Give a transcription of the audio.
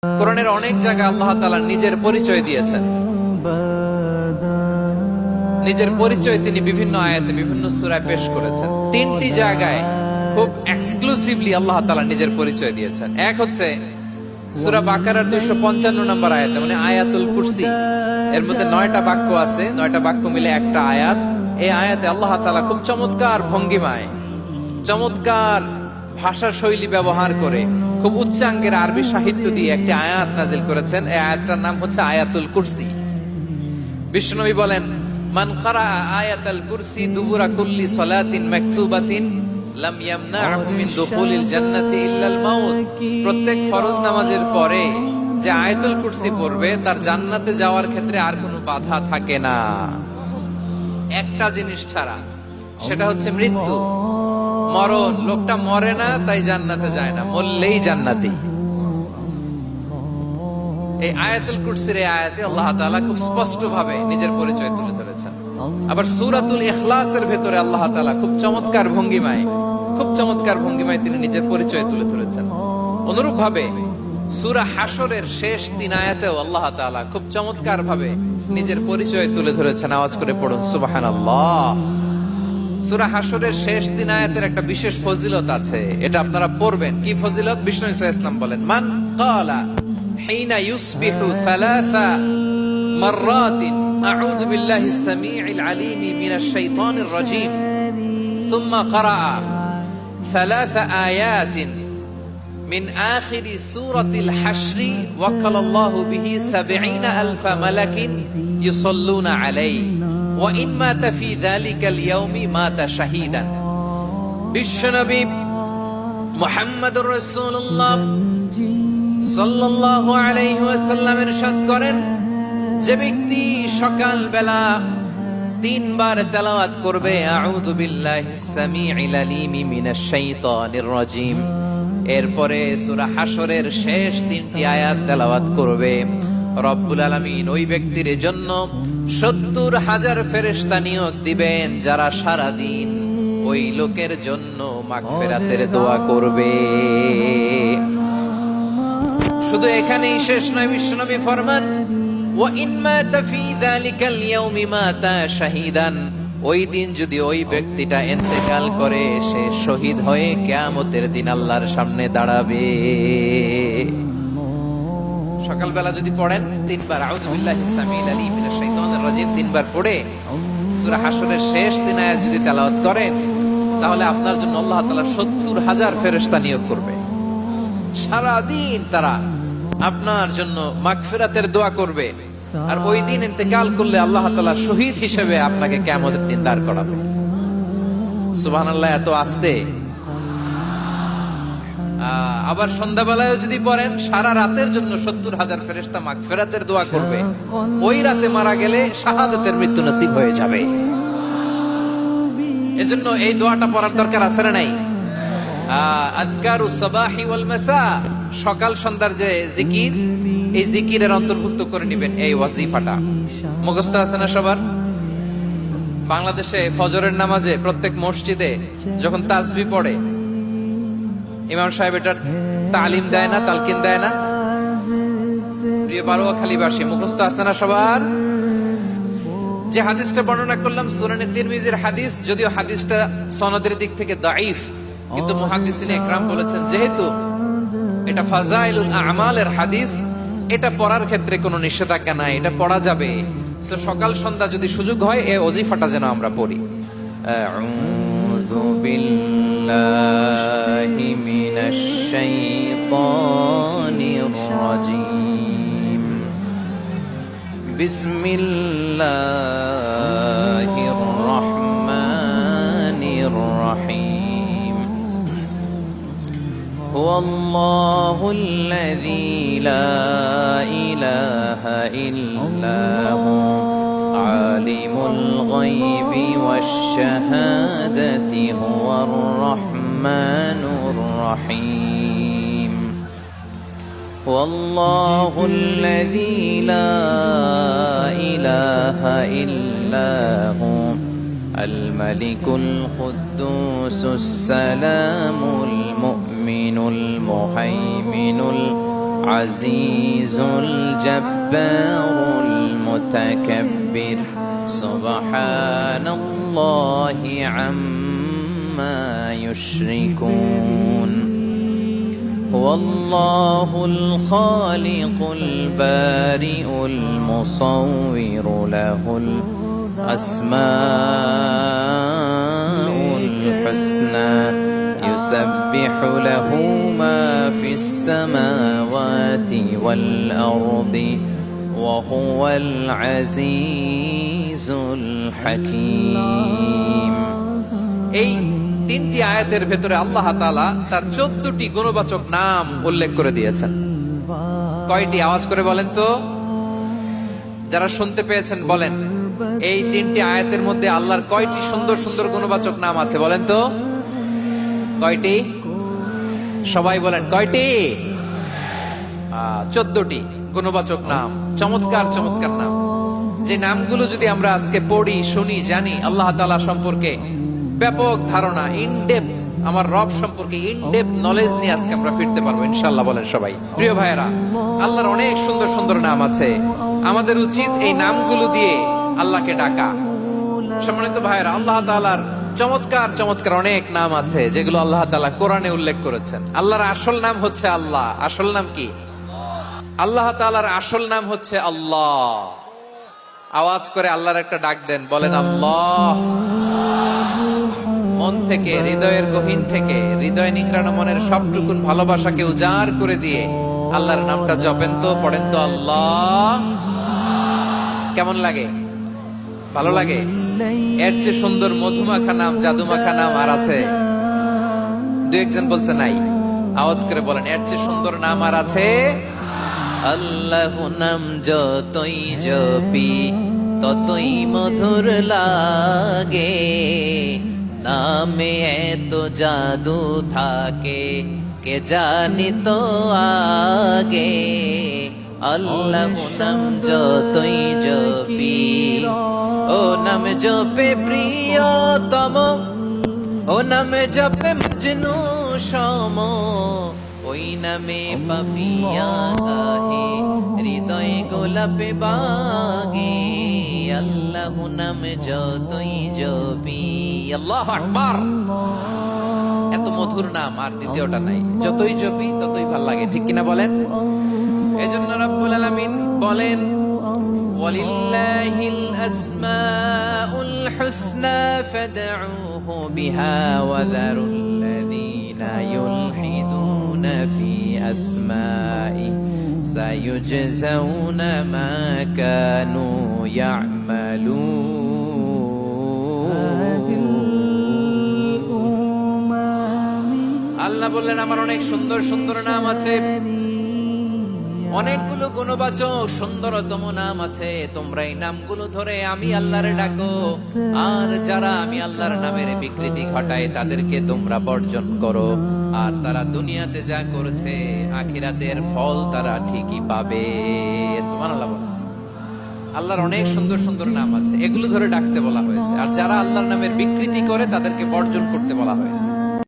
কোরআনের অনেক জায়গায় আল্লাহ তাআলা নিজের পরিচয় দিয়েছেন। নিজের পরিচয় তিনি বিভিন্ন আয়াতে বিভিন্ন সূরায় পেশ করেছেন। তিনটি জায়গায় খুব এক্সক্লুসিভলি আল্লাহ তাআলা নিজের পরিচয় দিয়েছেন। এক হচ্ছে সূরা বাকারার 255 নম্বর আয়াতে, মানে আয়াতুল কুরসি। এর মধ্যে 9টা বাক্য আছে, 9টা বাক্য মিলে একটা আয়াত। এই আয়াতে আল্লাহ তাআলা খুব চমৎকার ভঙ্গিমায়, চমৎকার ভাষা শৈলী ব্যবহার করে, খুব উচ্চাঙ্গের আরবি সাহিত্য দিয়ে একটি আয়াত নাজিল করেছেন। এই আয়াতটার নাম হচ্ছে আয়াতুল কুরসি। বিশ্বনবী বলেন, মান কারা আয়াতুল কুরসি দুবুরা কুল্লি সালাতিন মাকতুবাতিন লাম ইয়ামনাহু মিন দুখুলিল জান্নাতি ইল্লাল মাউত। প্রত্যেক ফরজ নামাজের পরে যে আয়াতুল কুরসি পড়বে তার জান্নাতে যাওয়ার ক্ষেত্রে আর কোনো বাধা থাকে না, একটা জিনিস ছাড়া, সেটা হচ্ছে মৃত্যু, মরণ। লোকটা মরে না তাই জান্নাতে যায় না, মরলেই জান্নাতি। এই আয়াতুল কুরসির এই আয়াতে আল্লাহ তাআলা খুব স্পষ্ট ভাবে নিজের পরিচয় তুলে ধরেছেন। আবার সূরাতুল ইখলাসের ভেতরে আল্লাহ তাআলা খুব চমৎকার ভঙ্গিমায় তিনি নিজের পরিচয় তুলে ধরেছেন। অনুরূপ ভাবে সূরা হাশরের শেষ 3 আয়াতেও আল্লাহ তাআলা খুব চমৎকার ভাবে নিজের পরিচয় তুলে ধরেছেন। আওয়াজ করে পড়ুন সুবহানাল্লাহ। সূরা হাশরের শেষ 3 আয়াতের একটা বিশেষ ফজিলত আছে, এটা আপনারা পড়বেন। কি ফজিলত? বিষ্ণু ইসা ইসলাম বলেন, মান ক্বালা হিনা ইউসবিহু সালাসা মাররাতিন আউযু বিল্লাহিস সামিউল আলীম মিনাশ শাইতানির রাজীম সুম্মা ক্বারা সালাসা আয়াতিন মিন আখিরি সূরাতিল হাশরি ওয়াক্কালাল্লাহু বিহি ৭০,০০০ মালাকিন ইউসাল্লুনা আলাইহি ওয়া ইন মাতা ফি যালিকাল ইয়াউমি মাতা শাহীদান। বিশ্বনবী মুহাম্মদুর রাসূলুল্লাহ সাল্লাল্লাহু আলাইহি ওয়াসাল্লাম ইরশাদ করেন, যে ব্যক্তি সকাল বেলা 3 বার তেলাওয়াত করবে আউযু বিল্লাহিস সামিউল আলীম মিনাশ শাইতানির রাজীম, এরপরে সূরা হাশরের শেষ 3টি আয়াত তেলাওয়াত করবে, রব্বুল আলামিন ওই ব্যক্তির জন্য ৭০,০০০ ফেরেশতা নিয়োগ দিবেন, যারা সারা দিন ওই লোকের জন্য মাগফিরাতের দোয়া করবে। শুধু এখানেই শেষ নয়, বিশ্বনবী ফরমান, ওয়া ইন মাতা ফি যালিকাল ইয়াউমি মাতা শাহীদান, ওই দিন যদি ওই ব্যক্তিটা ইন্তেকাল করে, সে শহীদ হয়ে কিয়ামতের দিন আল্লাহর সামনে দাঁড়াবে। সকালবেলা যদি পড়েন 3 বার আউযু বিল্লাহিস সামিউল আলীম মিনাশ শাইতানির রাজীম 3 বার পড়ে সূরা হাশরের শেষ 3 আয়াত যদি তেলাওয়াত করেন, তাহলে আপনার জন্য আল্লাহ তাআলা ৭০,০০০ ফেরেশতা নিয়োগ করবে। সারা দিন তারা আপনার জন্য মাগফিরাতের দোয়া করবে, আর ওই দিন ইন্তেকাল করলে আল্লাহ তাআলা শহীদ হিসেবে আপনাকে কিয়ামতের দিন দাঁড় করাবে। সুবহানাল্লাহ, এত আস্তে। আবার সন্ধ্যাবেলায় যদি পড়েন, সারা রাতের জন্য ৭০,০০০ ফেরেশতা মাগফিরাতের দোয়া করবে। ওই রাতে মারা গেলে শাহাদাতের মৃত্যু নসিব হয়ে যাবে। এজন্য এই দোয়াটা পড়ার দরকার আছে না নাই? আযকারুস সাবাহি ওয়াল মাসা, সকাল সন্ধ্যার যে জিকির, এই জিকিরের অন্তর্ভুক্ত করে নেবেন এই ওয়াজিফাটা। মুখস্থ আছে না সবার? বাংলাদেশে ফজরের নামাজে প্রত্যেক মসজিদে যখন তাসবিহ পড়ে, ইমাম সাহেব এটা তালিম দেয় না, তালকিন দেয় না? প্রিয় বারোয়াখালীবাসী, মুখস্থ আছে না সবার? যে হাদিসটা বর্ণনা করলাম সুনানে তিরমিজির হাদিস, যদিও হাদিসটা সনদের দিক থেকে দাঈফ, কিন্তু মুহাদ্দিসিনে ইকরাম বলেছেন যেহেতু এটা ফাজাইলুল আমালের হাদিস, এটা পড়ার ক্ষেত্রে কোনো নিষেধাজ্ঞা নাই, এটা পড়া যাবে। সো সকাল সন্ধ্যা যদি সুযোগ হয় এই ওজিফাটা যেন আমরা পড়ি। আউযু বিল্লাহি মিনাশ শাইতানির রাজীম, বিসমিল্লাহির রহমানির রহিম, হুয়াল্লাহুল্লাযী লা ইলাহা ইল্লা হু আলিমুল গায়বি ওয়াশ শাহাদাতি হুয়ার রহমানুর রহিম, হুয়াল্লাহুল্লাযী লা ইলাহা ইল্লা হু الملك القدوس السلام المؤمن المهيمن আজিজুল জব্বারুল মুতাকাব্বির সুবহানাল্লাহি আম্মা ইউশরিকুন ওয়াল্লাহুল খালিকুল বারিউল মুসাউবিরু লাহুল আসমাউল হুসনা ইউসাব্বিহু লাহু মা ফিস সামাওয়াতি ওয়াল আরদি ওয়া হুয়াল আজিজুল হাকীম। এই তিনটি আয়াতের ভেতরে আল্লাহ তাআলা তার 14টি গুণবাচক নাম উল্লেখ করে দিয়েছেন। কয়টি? আওয়াজ করে বলেন তো, যারা শুনতে পেয়েছেন বলেন, এই তিনটি আয়াতের মধ্যে আল্লাহর কয়টি সুন্দর সুন্দর গুণবাচক নাম আছে বলেন তো? কয়টি? সবাই বলেন কয়টি? 14টি গুণবাচক নাম, চমৎকার চমৎকার নাম। যে নামগুলো যদি আমরা আজকে পড়ি, শুনি, জানি, আল্লাহ তাআলা সম্পর্কে ব্যাপক ধারণা, ইনডেপথ, আমার রব সম্পর্কে ইনডেপথ নলেজ নিয়ে আজকে আমরা ফিরতে পারবো ইনশাআল্লাহ। বলেন সবাই। প্রিয় ভাইয়েরা, আল্লাহর অনেক সুন্দর সুন্দর নাম আছে, আমাদের উচিত এই নামগুলো দিয়ে আল্লাহকে ডাকা। সম্মানিত ভাইয়েরা, আল্লাহ তাআলার চমৎকার চমৎকার অনেক নাম আছে যেগুলো আল্লাহ তাআলা কোরআনে উল্লেখ করেছেন। আল্লাহর আসল নাম হচ্ছে আল্লাহ। আসল নাম কি? আল্লাহ তাআলার আসল নাম হচ্ছে আল্লাহ। আওয়াজ করে আল্লাহর একটা ডাক দেন, বলেন আল্লাহ। মন থেকে, হৃদয়ের গহীন থেকে, হৃদয় নিংড়ানো মনের সবটুকুন ভালোবাসাকে উজাড় করে দিয়ে আল্লাহর নামটা জপেন তো, পড়েন তো আল্লাহ। কেমন লাগে? ভালো লাগে? এর চেয়ে সুন্দর মধুমাখা নাম, জাদুমাখা নাম আর আছে? দু একজন বলছে নাই। আওয়াজ করে বলেন, এর চেয়ে সুন্দর নাম আর আছে? আল্লাহ নাম যতই জপি ততই মধুর লাগে, নামে এত জাদু থাকে কে জানি তো আগে। আল্লাহ নাম যতই জপি, ও নাম জপে প্রিয়তম, ও নাম জপে মজনু সম, ওই নামে পাপিয়া গাহে হৃদয় গোলাপে বাগে। আল্লাহ নাম যতই জপি। আল্লাহু আকবার। এত মধুর নাম আর দ্বিতীয়টা নাই। যতই জপি ততই ভাল লাগে, ঠিক কিনা বলেন? এজন্য রব্বুল আলামিন বলেন, ওয়ালিল্লাহিল আসমাউল হুসনা ফাদউহু বিহা ওয়া যারুল্লাযীনা ইউলহিদুনা ফি আসমাই সায়ুজজাউনা মা কানু ইয়া'মালুন। আল্লাহ বললেন, আমার অনেক সুন্দর সুন্দর নাম আছে, অনেকগুলো গুণবাচক সুন্দরতম নাম আছে। তোমরা এই নামগুলো ধরে আমি আল্লাহরে ডাকো, আর যারা আমি আল্লাহর নামের বিকৃতি ঘটায় তাদেরকে তোমরা বর্জন করো। আর তারা দুনিয়াতে যা করেছে আখিরাতের ফল তারা ঠিকই পাবে। সুবহানাল্লাহ। আল্লাহর অনেক সুন্দর সুন্দর নাম আছে, এগুলো ধরে ডাকতে বলা হয়েছে। আর যারা আল্লাহর নামের বিকৃতি করে তাদেরকে বর্জন করতে বলা হয়েছে।